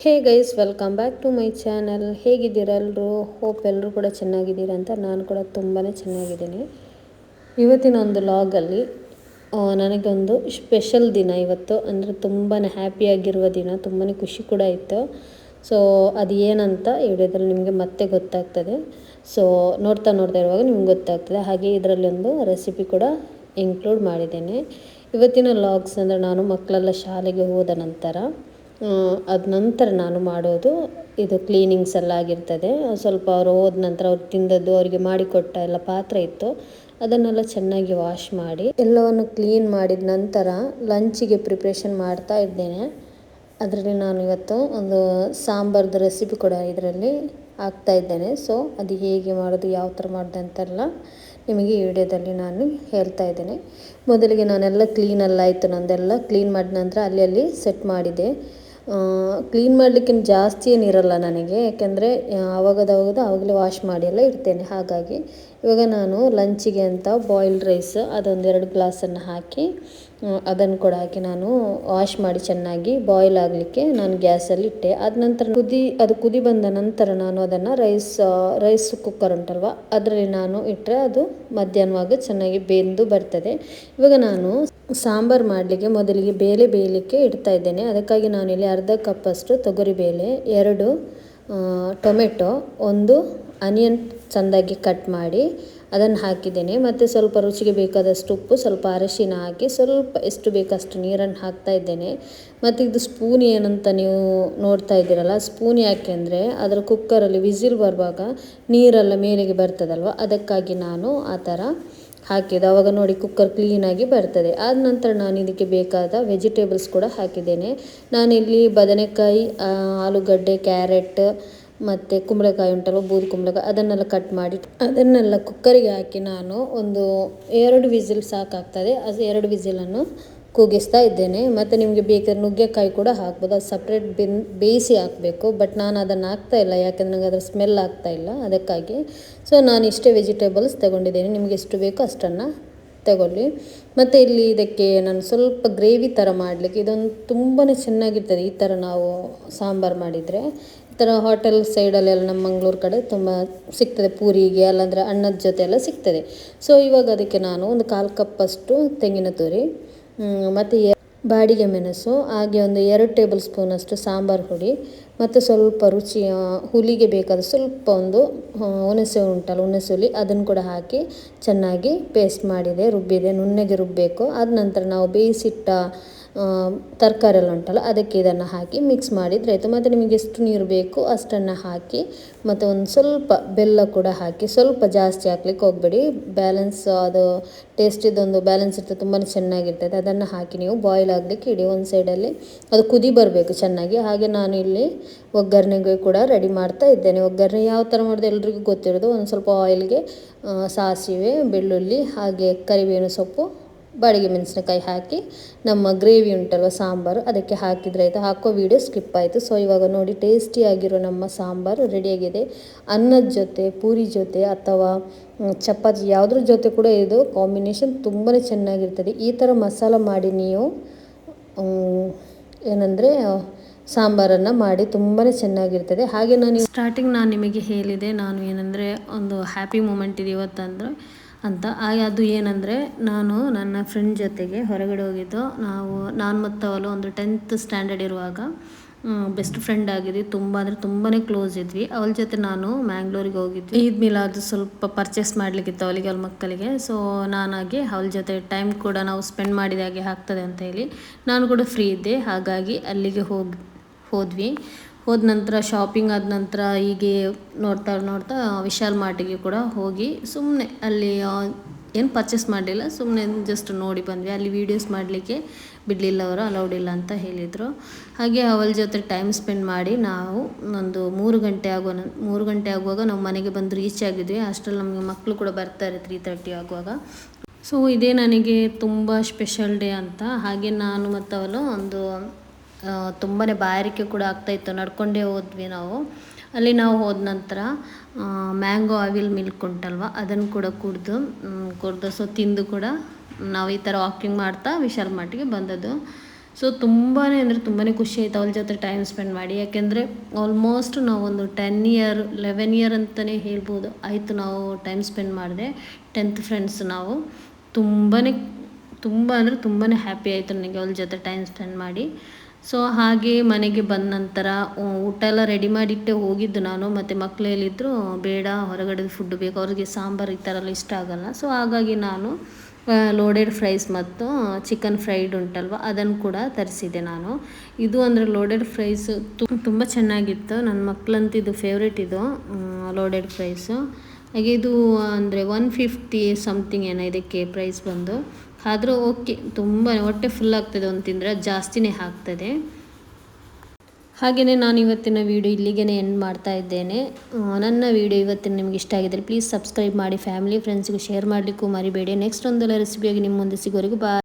Hey guys, welcome back to my channel. ಹೇಗಿದ್ದೀರಾ ಎಲ್ಲರೂ? Hope ಎಲ್ಲರೂ ಕೂಡ ಚೆನ್ನಾಗಿದ್ದೀರಾ ಅಂತ. ನಾನು ಕೂಡ ತುಂಬಾ ಚೆನ್ನಾಗಿದ್ದೀನಿ. ಇವತ್ತಿನ ಒಂದು ಲಾಗಲ್ಲಿ ನನಗೊಂದು ಸ್ಪೆಷಲ್ ದಿನ ಇವತ್ತು, ಅಂದರೆ ತುಂಬಾ ಹ್ಯಾಪಿಯಾಗಿರುವ ದಿನ, ತುಂಬಾ ಖುಷಿ ಕೂಡ ಇತ್ತು. ಸೊ ಅದು ಏನಂತ ವಿಡಿಯೋದಲ್ಲಿ ನಿಮಗೆ ಮತ್ತೆ ಗೊತ್ತಾಗ್ತದೆ. ಸೊ ನೋಡ್ತಾ ಇರುವಾಗ ನಿಮ್ಗೆ ಗೊತ್ತಾಗ್ತದೆ. ಹಾಗೆ ಇದರಲ್ಲಿ ಒಂದು ರೆಸಿಪಿ ಕೂಡ ಇನ್ಕ್ಲೂಡ್ ಮಾಡಿದ್ದೇನೆ. ಇವತ್ತಿನ ಲಾಗ್ಸ್ ಅಂದರೆ ನಾನು ಮಕ್ಕಳೆಲ್ಲ ಶಾಲೆಗೆ ಹೋದ ನಂತರ ಅದ ನಂತರ ನಾನು ಮಾಡೋದು ಇದು ಕ್ಲೀನಿಂಗ್ಸ್ ಎಲ್ಲ ಆಗಿರ್ತದೆ. ಸ್ವಲ್ಪ ಅವರು ಹೋದ ನಂತರ ಅವ್ರು ತಿಂದದ್ದು ಅವರಿಗೆ ಮಾಡಿಕೊಟ್ಟ ಎಲ್ಲ ಪಾತ್ರೆ ಇತ್ತು, ಅದನ್ನೆಲ್ಲ ಚೆನ್ನಾಗಿ ವಾಶ್ ಮಾಡಿ ಎಲ್ಲವನ್ನು ಕ್ಲೀನ್ ಮಾಡಿದ ನಂತರ ಲಂಚಿಗೆ ಪ್ರಿಪ್ರೇಷನ್ ಮಾಡ್ತಾ ಇದ್ದೇನೆ. ಅದರಲ್ಲಿ ನಾನು ಇವತ್ತು ಒಂದು ಸಾಂಬಾರ್ದು ರೆಸಿಪಿ ಕೂಡ ಇದರಲ್ಲಿ ಹಾಕ್ತಾ ಇದ್ದೇನೆ. ಸೊ ಅದು ಹೇಗೆ ಮಾಡೋದು, ಯಾವ ಥರ ಮಾಡಿದೆ ಅಂತೆಲ್ಲ ನಿಮಗೆ ಈ ವಿಡಿಯೋದಲ್ಲಿ ನಾನು ಹೇಳ್ತಾ ಇದ್ದೇನೆ. ಮೊದಲಿಗೆ ನಾನೆಲ್ಲ ಕ್ಲೀನೆಲ್ಲ ಆಯಿತು, ನಂದೆಲ್ಲ ಕ್ಲೀನ್ ಮಾಡಿದ ನಂತರ ಅಲ್ಲಿ ಸೆಟ್ ಮಾಡಿದೆ. ಕ್ಲೀನ್ ಮಾಡಲಿಕ್ಕೆ ಜಾಸ್ತಿ ಏನಿರಲ್ಲ ನನಗೆ, ಯಾಕೆಂದರೆ ಆವಾಗಲೇ ವಾಶ್ ಮಾಡಿ ಎಲ್ಲ ಇಡ್ತೇನೆ. ಹಾಗಾಗಿ ಇವಾಗ ನಾನು ಲಂಚಿಗೆ ಅಂತ ಬಾಯ್ಲ್ಡ್ ರೈಸ್ ಅದೊಂದು 2 ಗ್ಲಾಸನ್ನು ಹಾಕಿ ಅದನ್ನು ಕೂಡ ಹಾಕಿ ನಾನು ವಾಶ್ ಮಾಡಿ ಚೆನ್ನಾಗಿ ಬಾಯ್ಲ್ ಆಗಲಿಕ್ಕೆ ನಾನು ಗ್ಯಾಸಲ್ಲಿ ಇಟ್ಟೆ. ಆದ ನಂತರ ಅದು ಕುದಿ ಬಂದ ನಂತರ ನಾನು ಅದನ್ನು ರೈಸ್ ಕುಕ್ಕರ್ ಉಂಟಲ್ವ ಅದರಲ್ಲಿ ನಾನು ಇಟ್ಟರೆ ಅದು ಮಧ್ಯಾಹ್ನವಾಗ ಚೆನ್ನಾಗಿ ಬೆಂದು ಬರ್ತದೆ. ಇವಾಗ ನಾನು ಸಾಂಬಾರು ಮಾಡಲಿಕ್ಕೆ ಮೊದಲಿಗೆ ಬೇಳೆ ಬೇಯಲಿಕ್ಕೆ ಇಡ್ತಾ ಇದ್ದೇನೆ. ಅದಕ್ಕಾಗಿ ನಾನಿಲ್ಲಿ ಅರ್ಧ ಕಪ್ಪಷ್ಟು ತೊಗರಿಬೇಳೆ, 2 ಟೊಮೆಟೊ, 1 ಆನಿಯನ್ ಚೆಂದಾಗಿ ಕಟ್ ಮಾಡಿ ಅದನ್ನು ಹಾಕಿದ್ದೇನೆ. ಮತ್ತು ಸ್ವಲ್ಪ ರುಚಿಗೆ ಬೇಕಾದಷ್ಟು ಉಪ್ಪು, ಸ್ವಲ್ಪ ಅರಿಶಿನ ಹಾಕಿ ಸ್ವಲ್ಪ ಎಷ್ಟು ಬೇಕಷ್ಟು ನೀರನ್ನು ಹಾಕ್ತಾ ಇದ್ದೇನೆ. ಮತ್ತು ಇದು ಸ್ಪೂನ್ ಏನಂತ ನೀವು ನೋಡ್ತಾ ಇದ್ದೀರಲ್ಲ, ಸ್ಪೂನ್ ಯಾಕೆ ಅಂದರೆ ಅದರ ಕುಕ್ಕರಲ್ಲಿ ವಿಸಿಲ್ ಬರುವಾಗ ನೀರೆಲ್ಲ ಮೇಲೆಗೆ ಬರ್ತದಲ್ವ, ಅದಕ್ಕಾಗಿ ನಾನು ಆ ಥರ ಹಾಕಿದ್ದು. ಆವಾಗ ನೋಡಿ ಕುಕ್ಕರ್ ಕ್ಲೀನಾಗಿ ಬರ್ತದೆ. ಆದ ನಂತರ ನಾನು ಇದಕ್ಕೆ ಬೇಕಾದ ವೆಜಿಟೇಬಲ್ಸ್ ಕೂಡ ಹಾಕಿದ್ದೇನೆ. ನಾನಿಲ್ಲಿ ಬದನೆಕಾಯಿ, ಆಲೂಗಡ್ಡೆ, ಕ್ಯಾರೆಟ್ ಮತ್ತು ಕುಂಬಳಕಾಯಿ ಉಂಟಲ್ಲ, ಬೂದು ಕುಂಬಳಕಾಯಿ, ಅದನ್ನೆಲ್ಲ ಕಟ್ ಮಾಡಿ ಅದನ್ನೆಲ್ಲ ಕುಕ್ಕರಿಗೆ ಹಾಕಿ ನಾನು ಒಂದು 2 ವಿಸಿಲ್ ಸಾಕಾಗ್ತದೆ. ಅದು 2 ವಿಸಿಲನ್ನು ಕೂಗಿಸ್ತಾ ಇದ್ದೇನೆ. ಮತ್ತು ನಿಮಗೆ ಬೇಕಾದ್ರೆ ನುಗ್ಗೆಕಾಯಿ ಕೂಡ ಹಾಕ್ಬೋದು, ಅದು ಸಪ್ರೇಟ್ ಬೇಯಿಸಿ ಹಾಕಬೇಕು. ಬಟ್ ನಾನು ಅದನ್ನು ಹಾಕ್ತಾ ಇಲ್ಲ, ಯಾಕೆಂದರೆ ನನಗೆ ಅದರ ಸ್ಮೆಲ್ ಆಗ್ತಾ ಇಲ್ಲ, ಅದಕ್ಕಾಗಿ. ಸೊ ನಾನು ಇಷ್ಟೇ ವೆಜಿಟೇಬಲ್ಸ್ ತಗೊಂಡಿದ್ದೇನೆ, ನಿಮಗೆ ಎಷ್ಟು ಬೇಕೋ ಅಷ್ಟನ್ನು ತಗೊಳ್ಳಿ. ಮತ್ತು ಇಲ್ಲಿ ಇದಕ್ಕೆ ನಾನು ಸ್ವಲ್ಪ ಗ್ರೇವಿ ಥರ ಮಾಡಲಿಕ್ಕೆ ಇದೊಂದು ತುಂಬಾ ಚೆನ್ನಾಗಿರ್ತದೆ. ಈ ಥರ ನಾವು ಸಾಂಬಾರು ಮಾಡಿದರೆ ಈ ಥರ ಹೋಟೆಲ್ ಸೈಡಲ್ಲೆಲ್ಲ ನಮ್ಮ ಮಂಗಳೂರು ಕಡೆ ತುಂಬ ಸಿಗ್ತದೆ, ಪೂರಿಗೆ ಅಲ್ಲಾಂದರೆ ಅನ್ನದ ಜೊತೆ ಎಲ್ಲ ಸಿಗ್ತದೆ. ಸೊ ಇವಾಗ ಅದಕ್ಕೆ ನಾನು ಒಂದು 1/4 ಕಪ್ಪಷ್ಟು ತೆಂಗಿನ ತುರಿ, ಮತ್ತು ಬಾಡಿಗೆ ಮೆಣಸು, ಹಾಗೆ ಒಂದು 2 ಟೇಬಲ್ ಸ್ಪೂನಷ್ಟು ಸಾಂಬಾರು ಹುಡಿ, ಮತ್ತು ಸ್ವಲ್ಪ ಹುಲಿಗೆ ಬೇಕಾದ ಸ್ವಲ್ಪ ಒಂದು ಹುಣಸೆ ಉಂಟಲ್ಲ, ಹುಣಸೆ ಹುಳಿ, ಅದನ್ನು ಕೂಡ ಹಾಕಿ ಚೆನ್ನಾಗಿ ಪೇಸ್ಟ್ ಮಾಡಿದೆ, ರುಬ್ಬಿದೆ, ನುಣ್ಣಗೆ ರುಬ್ಬಬೇಕು. ಆದ ನಂತರ ನಾವು ಬೇಯಿಸಿಟ್ಟ ತರಕಾರಿ ಎಲ್ಲ ಉಂಟಲ್ಲ ಅದಕ್ಕೆ ಇದನ್ನು ಹಾಕಿ ಮಿಕ್ಸ್ ಮಾಡಿದರೆ ಆಯಿತು. ಮತ್ತು ನಿಮಗೆ ಎಷ್ಟು ನೀರು ಬೇಕು ಅಷ್ಟನ್ನು ಹಾಕಿ, ಮತ್ತು ಒಂದು ಸ್ವಲ್ಪ ಬೆಲ್ಲ ಕೂಡ ಹಾಕಿ, ಸ್ವಲ್ಪ ಜಾಸ್ತಿ ಹಾಕ್ಲಿಕ್ಕೆ ಹೋಗಬೇಡಿ, ಬ್ಯಾಲೆನ್ಸ್ ಅದು ಟೇಸ್ಟಿದೊಂದು ಬ್ಯಾಲೆನ್ಸ್ ಇರ್ತದೆ, ತುಂಬಾ ಚೆನ್ನಾಗಿರ್ತದೆ. ಅದನ್ನು ಹಾಕಿ ನೀವು ಬಾಯ್ಲ್ ಆಗಲಿಕ್ಕೆ ಇಡಿ. ಒಂದು ಸೈಡಲ್ಲಿ ಅದು ಕುದಿ ಬರಬೇಕು ಚೆನ್ನಾಗಿ. ಹಾಗೆ ನಾನು ಇಲ್ಲಿ ಒಗ್ಗರಣೆಗೆ ಕೂಡ ರೆಡಿ ಮಾಡ್ತಾ ಇದ್ದೇನೆ. ಒಗ್ಗರಣೆ ಯಾವ ಥರ ಮಾಡೋದು ಎಲ್ರಿಗೂ ಗೊತ್ತಿರೋದು. ಒಂದು ಸ್ವಲ್ಪ ಆಯಿಲ್ಗೆ ಸಾಸಿವೆ, ಬೆಳ್ಳುಳ್ಳಿ, ಹಾಗೆ ಕರಿಬೇವಿನ ಸೊಪ್ಪು, ಬಾಡಿಗೆ ಮೆಣಸಿನಕಾಯಿ ಹಾಕಿ ನಮ್ಮ ಗ್ರೇವಿ ಉಂಟಲ್ವ ಸಾಂಬಾರು ಅದಕ್ಕೆ ಹಾಕಿದರೆ ಆಯಿತು. ಹಾಕೋ ವಿಡಿಯೋ ಸ್ಕಿಪ್ ಆಯಿತು. ಸೊ ಇವಾಗ ನೋಡಿ ಟೇಸ್ಟಿಯಾಗಿರೋ ನಮ್ಮ ಸಾಂಬಾರು ರೆಡಿಯಾಗಿದೆ. ಅನ್ನದ ಜೊತೆ, ಪೂರಿ ಜೊತೆ ಅಥವಾ ಚಪಾತಿ ಯಾವುದ್ರ ಜೊತೆ ಕೂಡ ಇದು ಕಾಂಬಿನೇಷನ್ ತುಂಬಾ ಚೆನ್ನಾಗಿರ್ತದೆ. ಈ ಥರ ಮಸಾಲ ಮಾಡಿ ನೀವು ಏನಂದರೆ ಸಾಂಬಾರನ್ನು ಮಾಡಿ ತುಂಬಾ ಚೆನ್ನಾಗಿರ್ತದೆ. ಹಾಗೆ ನಾನು ಸ್ಟಾರ್ಟಿಂಗ್ ನಿಮಗೆ ಹೇಳಿದೆ, ನಾನು ಏನಂದರೆ ಒಂದು ಹ್ಯಾಪಿ ಮೂಮೆಂಟ್ ಇದೆ ಇವತ್ತಂದರೆ ಅಂತ. ಅದು ಏನಂದರೆ ನಾನು ನನ್ನ ಫ್ರೆಂಡ್ ಜೊತೆಗೆ ಹೊರಗಡೆ ಹೋಗಿದ್ದು. ನಾನು ಮತ್ತು ಅವಳು ಒಂದು 10th ಸ್ಟ್ಯಾಂಡರ್ಡ್ ಇರುವಾಗ ಬೆಸ್ಟ್ ಫ್ರೆಂಡ್ ಆಗಿದ್ವಿ, ತುಂಬ ಅಂದರೆ ತುಂಬಾ ಕ್ಲೋಸ್ ಇದ್ವಿ. ಅವಳ ಜೊತೆ ನಾನು ಮ್ಯಾಂಗ್ಳೂರಿಗೆ ಹೋಗಿದ್ವಿ. ಈದ್ ಮಿಲಾದ್ ಸ್ವಲ್ಪ ಪರ್ಚೇಸ್ ಮಾಡಲಿಕ್ಕಿತ್ತು ಅವಳಿಗೆ, ಅವಳ ಮಕ್ಕಳಿಗೆ. ಸೊ ನಾನಾಗಿ ಅವಳ ಜೊತೆ ಟೈಮ್ ಕೂಡ ನಾವು ಸ್ಪೆಂಡ್ ಮಾಡಿದ ಹಾಗೆ ಆಗ್ತದೆ ಅಂತ ಹೇಳಿ ನಾನು ಕೂಡ ಫ್ರೀ ಇದ್ದೆ. ಹಾಗಾಗಿ ಅಲ್ಲಿಗೆ ಹೋದ್ವಿ. ಹೋದ ನಂತರ ಶಾಪಿಂಗ್ ಆದ ನಂತರ ಹೀಗೆ ನೋಡ್ತಾ ವಿಶಾಲ್ ಮಾರ್ಟಿಗೆ ಕೂಡ ಹೋಗಿ ಸುಮ್ಮನೆ ಅಲ್ಲಿ ಏನು ಪರ್ಚೇಸ್ ಮಾಡಲಿಲ್ಲ, ಸುಮ್ಮನೆ ಜಸ್ಟ್ ನೋಡಿ ಬಂದ್ವಿ. ಅಲ್ಲಿ ವೀಡಿಯೋಸ್ ಮಾಡಲಿಕ್ಕೆ ಬಿಡಲಿಲ್ಲ, ಅವರು ಅಲೌಡ್ ಇಲ್ಲ ಅಂತ ಹೇಳಿದರು. ಹಾಗೆ ಅವಳ ಜೊತೆ ಟೈಮ್ ಸ್ಪೆಂಡ್ ಮಾಡಿ ನಾವು ಒಂದು 3 ಗಂಟೆ ಆಗುವಾಗ ನಾವು ಮನೆಗೆ ಬಂದು ರೀಚ್ ಆಗಿದ್ವಿ. ಅಷ್ಟರಲ್ಲಿ ನಮಗೆ ಮಕ್ಕಳು ಕೂಡ ಬರ್ತಾರೆ 3:30 ಆಗುವಾಗ. ಸೊ ಇದೇ ನನಗೆ ತುಂಬ ಸ್ಪೆಷಲ್ ಡೇ ಅಂತ. ಹಾಗೆ ನಾನು ಮತ್ತು ಅವಳು ಒಂದು ತುಂಬಾ ಬಾಯಾರಿಕೆ ಕೂಡ ಆಗ್ತಾಯಿತ್ತು, ನಡ್ಕೊಂಡೇ ಹೋದ್ವಿ ನಾವು. ಅಲ್ಲಿ ನಾವು ಹೋದ ನಂತರ ಮ್ಯಾಂಗೋ ಆವಿಲ್ ಮಿಲ್ಕ್ ಉಂಟಲ್ವ ಅದನ್ನು ಕೂಡ ಕುಡಿದು ಸೊ ತಿಂದು ಕೂಡ ನಾವು ಈ ಥರ ವಾಕಿಂಗ್ ಮಾಡ್ತಾ ವಿಶಾಲ್ ಮಾರ್ಟಿಗೆ ಬಂದದ್ದು. ಸೊ ತುಂಬಾ ಅಂದರೆ ತುಂಬಾ ಖುಷಿ ಆಯಿತು ಅವಳ ಜೊತೆ ಟೈಮ್ ಸ್ಪೆಂಡ್ ಮಾಡಿ. ಯಾಕೆಂದರೆ ಆಲ್ಮೋಸ್ಟ್ ನಾವೊಂದು 11 ಇಯರ್ ಅಂತಲೇ ಹೇಳ್ಬೋದು ಆಯಿತು ನಾವು ಟೈಮ್ ಸ್ಪೆಂಡ್ ಮಾಡಿದೆ. 10th ಫ್ರೆಂಡ್ಸ್ ನಾವು. ತುಂಬ ಅಂದರೆ ತುಂಬಾ ಹ್ಯಾಪಿ ಆಯಿತು ನನಗೆ ಅವಳ ಜೊತೆ ಟೈಮ್ ಸ್ಪೆಂಡ್ ಮಾಡಿ. ಸೊ ಹಾಗೆ ಮನೆಗೆ ಬಂದ ನಂತರ ಊಟ ಎಲ್ಲ ರೆಡಿ ಮಾಡಿಟ್ಟೆ ಹೋಗಿದ್ದು ನಾನು. ಮತ್ತು ಮಕ್ಕಳು ಹೇಳಿದ್ರು ಬೇಡ ಹೊರಗಡೆ ಫುಡ್ ಬೇಕು, ಅವ್ರಿಗೆ ಸಾಂಬಾರು ಈ ಥರ ಎಲ್ಲ ಇಷ್ಟ ಆಗಲ್ಲ. ಸೊ ಹಾಗಾಗಿ ನಾನು ಲೋಡೆಡ್ ಫ್ರೈಸ್ ಮತ್ತು ಚಿಕನ್ ಫ್ರೈಡ್ ಉಂಟಲ್ವ ಅದನ್ನು ಕೂಡ ತರಿಸಿದೆ ನಾನು. ಇದು ಅಂದರೆ ಲೋಡೆಡ್ ಫ್ರೈಸ್ ತುಂಬ ಚೆನ್ನಾಗಿತ್ತು. ನನ್ನ ಮಕ್ಕಳಂತೂ ಇದು ಫೇವ್ರೇಟ್ ಇದು ಲೋಡೆಡ್ ಫ್ರೈಸು. ಹಾಗೆ ಇದು ಅಂದರೆ 150 ಸಮಥಿಂಗ್ ಏನೋ ಇದಕ್ಕೆ ಪ್ರೈಸ್ ಬಂದು. ಆದರೂ ಓಕೆ, ತುಂಬ ಹೊಟ್ಟೆ ಫುಲ್ ಆಗ್ತದೆ ಒಂದು ತಿಂದರೆ, ಜಾಸ್ತಿನೇ ಆಗ್ತದೆ. ಹಾಗೆಯೇ ನಾನು ಇವತ್ತಿನ ವೀಡಿಯೋ ಇಲ್ಲಿಗೆ ಎಂಡ್ ಮಾಡ್ತಾ ಇದ್ದೇನೆ. ನನ್ನ ವೀಡಿಯೋ ಇವತ್ತಿನ ನಿಮ್ಗೆ ಇಷ್ಟ ಆಗಿದ್ದರೆ ಪ್ಲೀಸ್ ಸಬ್ಸ್ಕ್ರೈಬ್ ಮಾಡಿ, ಫ್ಯಾಮಿಲಿ ಫ್ರೆಂಡ್ಸ್ಗೂ ಶೇರ್ ಮಾಡಲಿಕ್ಕೂ ಮರಿಬೇಡಿ. ನೆಕ್ಸ್ಟ್ ಒಂದೆಲ್ಲ ರೆಸಿಪಿಯಾಗಿ ನಿಮ್ಮ ಮುಂದೆ ಸಿಗೋವರೆಗೂ ಬಾಯ್.